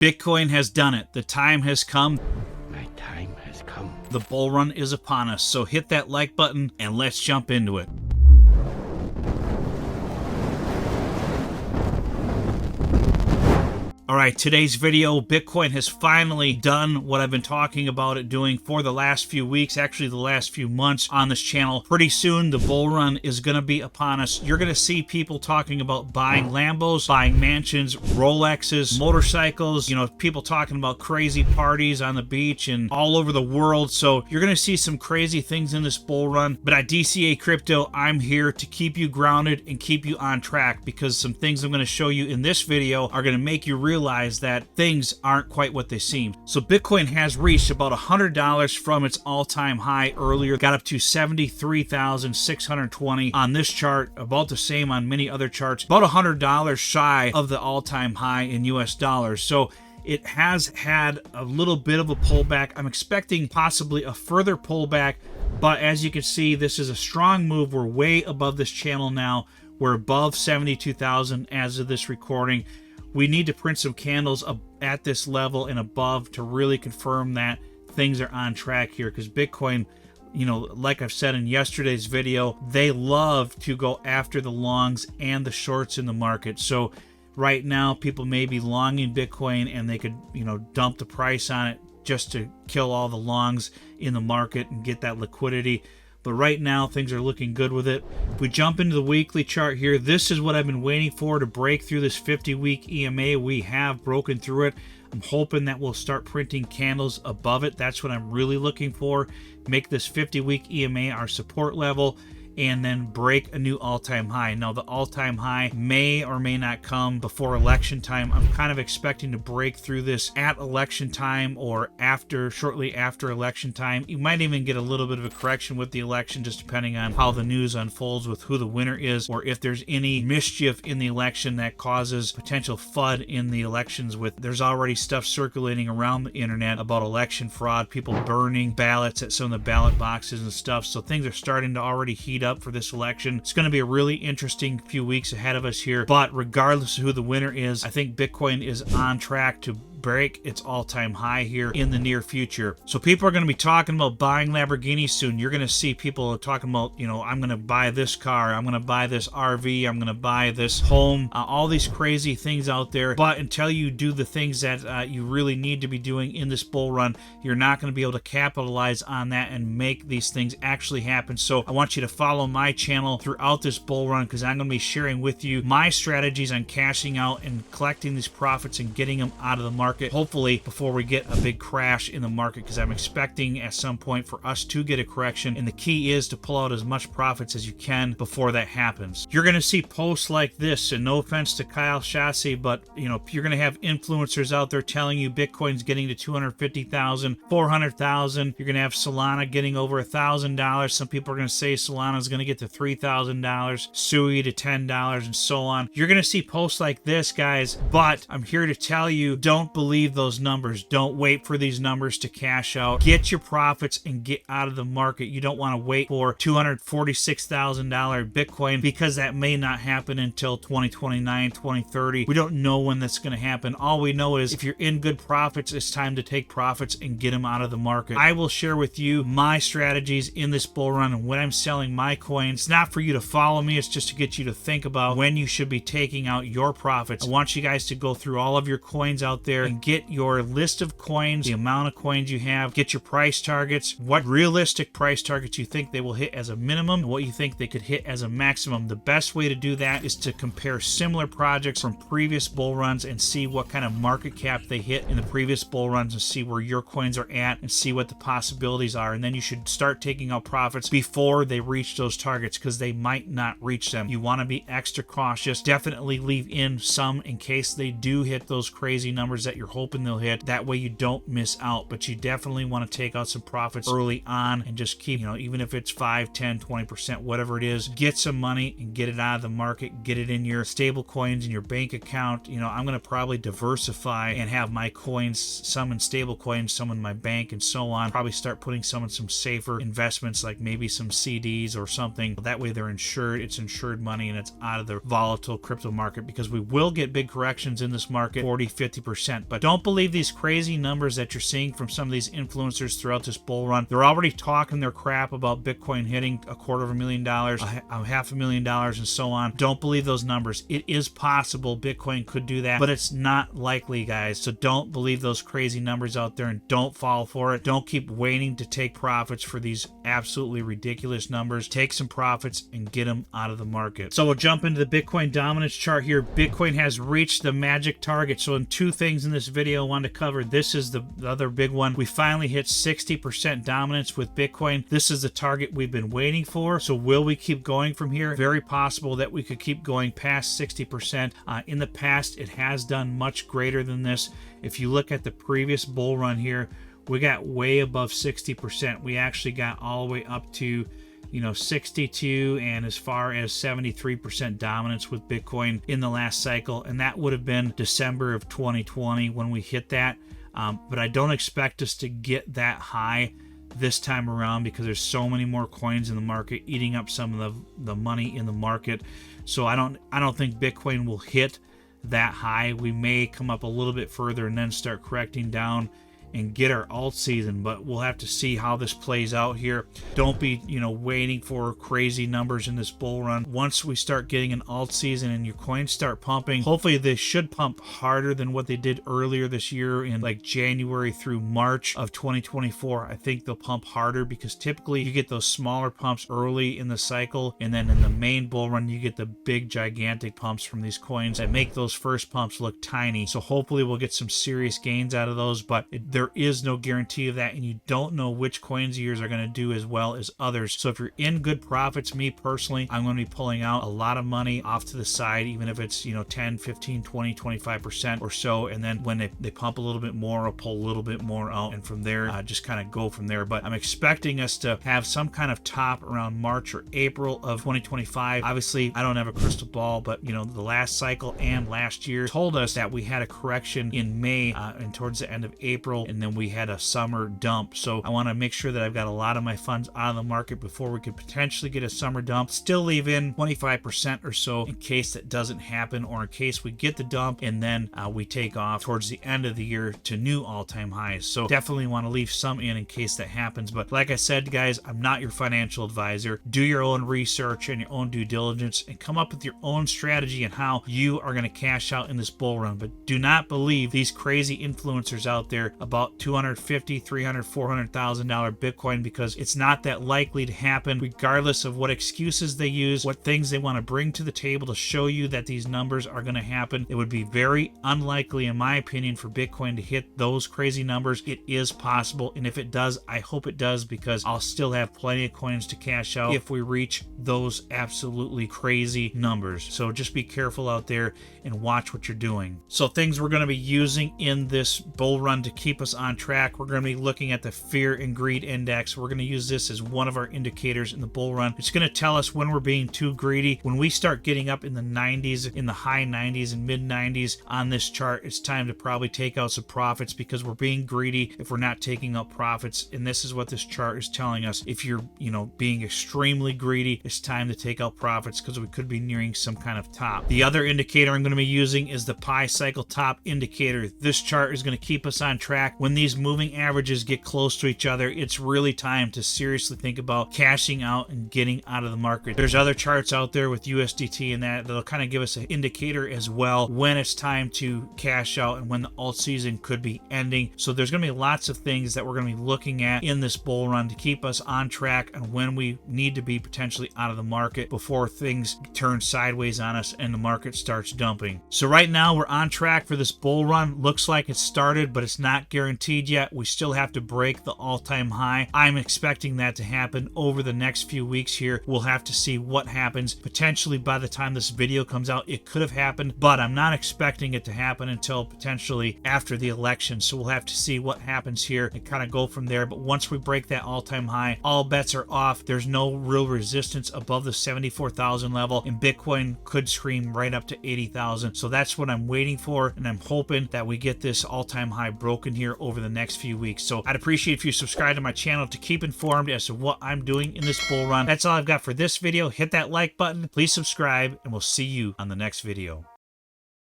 Bitcoin has done it. The time has come. My time has come. The bull run is upon us. So hit that like button and let's jump into it. All right, today's video, Bitcoin has finally done what I've been talking about it doing for the last few weeks, actually the last few months on this channel. Pretty soon, the bull run is going to be upon us. You're going to see people talking about buying Lambos, buying mansions, Rolexes, motorcycles, people talking about crazy parties on the beach and all over the world. So you're going to see some crazy things in this bull run. But at DCA Crypto, I'm here to keep you grounded and keep you on track, because some things I'm going to show you in this video are going to make you realize that things aren't quite what they seem. So Bitcoin has reached about $100 from its all-time high earlier, got up to 73,620 on this chart, about the same on many other charts, about $100 shy of the all-time high in US dollars. So it has had a little bit of a pullback. I'm expecting possibly a further pullback, but as you can see, this is a strong move. We're way above this channel now. We're above 72,000 as of this recording. We need to print some candles up at this level and above to really confirm that things are on track here, because Bitcoin, like I've said in yesterday's video, they love to go after the longs and the shorts in the market. So right now, people may be longing Bitcoin and they could, dump the price on it just to kill all the longs in the market and get that liquidity. But right now, things are looking good with it. If we jump into the weekly chart here, this is what I've been waiting for to break through this 50-week EMA. We have broken through it. I'm hoping that we'll start printing candles above it. That's what I'm really looking for. Make this 50-week EMA our support level, and then break a new all-time high. Now, the all-time high may or may not come before election time. I'm kind of expecting to break through this at election time or shortly after election time. You might even get a little bit of a correction with the election, just depending on how the news unfolds with who the winner is, or if there's any mischief in the election that causes potential FUD in the elections. There's already stuff circulating around the internet about election fraud, people burning ballots at some of the ballot boxes and stuff. So things are starting to already heat up for this election. It's going to be a really interesting few weeks ahead of us here, but regardless of who the winner is, I think Bitcoin is on track to break its all-time high here in the near future. So people are going to be talking about buying Lamborghinis soon. You're going to see people talking about, I'm going to buy this car, I'm going to buy this RV, I'm going to buy this home, all these crazy things out there. But until you do the things that you really need to be doing in this bull run, you're not going to be able to capitalize on that and make these things actually happen. So I want you to follow my channel throughout this bull run, because I'm going to be sharing with you my strategies on cashing out and collecting these profits and getting them out of the market, hopefully before we get a big crash in the market, because I'm expecting at some point for us to get a correction, and the key is to pull out as much profits as you can before that happens. You're going to see posts like this, and no offense to Kyle Chassis, but you're going to have influencers out there telling you Bitcoin's getting to 250,000, 400,000. You're going to have Solana getting over $1,000. Some people are going to say Solana's going to get to $3,000, Sui to $10, and so on. You're going to see posts like this, guys, but I'm here to tell you, don't believe those numbers. Don't wait for these numbers to cash out. Get your profits and get out of the market. You don't want to wait for $246,000 Bitcoin, because that may not happen until 2029, 2030. We don't know when that's going to happen. All we know is if you're in good profits, it's time to take profits and get them out of the market. I will share with you my strategies in this bull run and when I'm selling my coins. It's not for you to follow me. It's just to get you to think about when you should be taking out your profits. I want you guys to go through all of your coins out there and get your list of coins, the amount of coins you have, get your price targets, what realistic price targets you think they will hit as a minimum, and what you think they could hit as a maximum. The best way to do that is to compare similar projects from previous bull runs and see what kind of market cap they hit in the previous bull runs, and see where your coins are at and see what the possibilities are. And then you should start taking out profits before they reach those targets, because they might not reach them. You want to be extra cautious. Definitely leave in some in case they do hit those crazy numbers that you're hoping they'll hit. That way you don't miss out. But you definitely want to take out some profits early on and just keep, even if it's 5, 10, 20%, whatever it is, get some money and get it out of the market. Get it in your stable coins in your bank account. I'm going to probably diversify and have my coins, some in stable coins, some in my bank, and so on. Probably start putting some in some safer investments, like maybe some CDs or something. That way they're insured. It's insured money and it's out of the volatile crypto market, because we will get big corrections in this market, 40, 50%. But don't believe these crazy numbers that you're seeing from some of these influencers throughout this bull run. They're already talking their crap about Bitcoin hitting $250,000, $500,000, and so on. Don't believe those numbers. It is possible Bitcoin could do that, but it's not likely, guys. So don't believe those crazy numbers out there and don't fall for it. Don't keep waiting to take profits for these absolutely ridiculous numbers. Take some profits and get them out of the market. So we'll jump into the Bitcoin dominance chart here. Bitcoin has reached the magic target. So in two things in this video I wanted to cover. This is the other big one. We finally hit 60% dominance with Bitcoin. This is the target we've been waiting for. So will we keep going from here? Very possible that we could keep going past 60%. In the past, it has done much greater than this. If you look at the previous bull run here, we got way above 60%. We actually got all the way up to 62 and as far as 73% dominance with Bitcoin in the last cycle, and that would have been December of 2020 when we hit that. But I don't expect us to get that high this time around because there's so many more coins in the market eating up some of the money in the market. So I don't think Bitcoin will hit that high. We may come up a little bit further and then start correcting down and get our alt season, but we'll have to see how this plays out here. Don't be waiting for crazy numbers in this bull run. Once we start getting an alt season and your coins start pumping, hopefully they should pump harder than what they did earlier this year in like January through March of 2024. I think they'll pump harder because typically you get those smaller pumps early in the cycle, and then in the main bull run you get the big gigantic pumps from these coins that make those first pumps look tiny. So hopefully we'll get some serious gains out of those, but there is no guarantee of that, and you don't know which coins of yours are going to do as well as others. So if you're in good profits, me personally, I'm going to be pulling out a lot of money off to the side, even if it's 10, 15, 20, 25% or so, and then when they pump a little bit more, I'll pull a little bit more out, and from there just kind of go from there. But I'm expecting us to have some kind of top around March or April of 2025. Obviously I don't have a crystal ball, but the last cycle and last year told us that we had a correction in May and towards the end of April, and then we had a summer dump. So I want to make sure that I've got a lot of my funds out of the market before we could potentially get a summer dump. Still leave in 25% or so in case that doesn't happen, or in case we get the dump and then we take off towards the end of the year to new all-time highs. So definitely want to leave some in case that happens. But like I said, guys, I'm not your financial advisor. Do your own research and your own due diligence and come up with your own strategy and how you are going to cash out in this bull run. But do not believe these crazy influencers out there about $250,000, $300,000, $400,000 Bitcoin, because it's not that likely to happen, regardless of what excuses they use, what things they want to bring to the table to show you that these numbers are going to happen. It would be very unlikely, in my opinion, for Bitcoin to hit those crazy numbers. It is possible, and if it does, I hope it does, because I'll still have plenty of coins to cash out if we reach those absolutely crazy numbers. So just be careful out there and watch what you're doing. So things we're going to be using in this bull run to keep us on track, we're going to be looking at the fear and greed index. We're going to use this as one of our indicators in the bull run. It's going to tell us when we're being too greedy. When we start getting up in the 90s, in the high 90s and mid 90s on this chart, it's time to probably take out some profits, because we're being greedy if we're not taking out profits. And this is what this chart is telling us. If you're being extremely greedy, it's time to take out profits, because we could be nearing some kind of top. The other indicator I'm going to be using is the pi cycle top indicator. This chart is going to keep us on track. When these moving averages get close to each other, it's really time to seriously think about cashing out and getting out of the market. There's other charts out there with USDT and that'll kind of give us an indicator as well when it's time to cash out and when the alt season could be ending. So there's going to be lots of things that we're going to be looking at in this bull run to keep us on track and when we need to be potentially out of the market before things turn sideways on us and the market starts dumping. So right now we're on track for this bull run. Looks like it started, but it's not guaranteed yet. We still have to break the all-time high. I'm expecting that to happen over the next few weeks here. We'll have to see what happens. Potentially by the time this video comes out, it could have happened, but I'm not expecting it to happen until potentially after the election. So we'll have to see what happens here and kind of go from there. But once we break that all-time high, all bets are off. There's no real resistance above the 74,000 level, and Bitcoin could scream right up to 80,000. So that's what I'm waiting for, and I'm hoping that we get this all-time high broken here over the next few weeks. So I'd appreciate if you subscribe to my channel to keep informed as to what I'm doing in this bull run. That's all I've got for this video. Hit that like button, please subscribe, and we'll see you on the next video.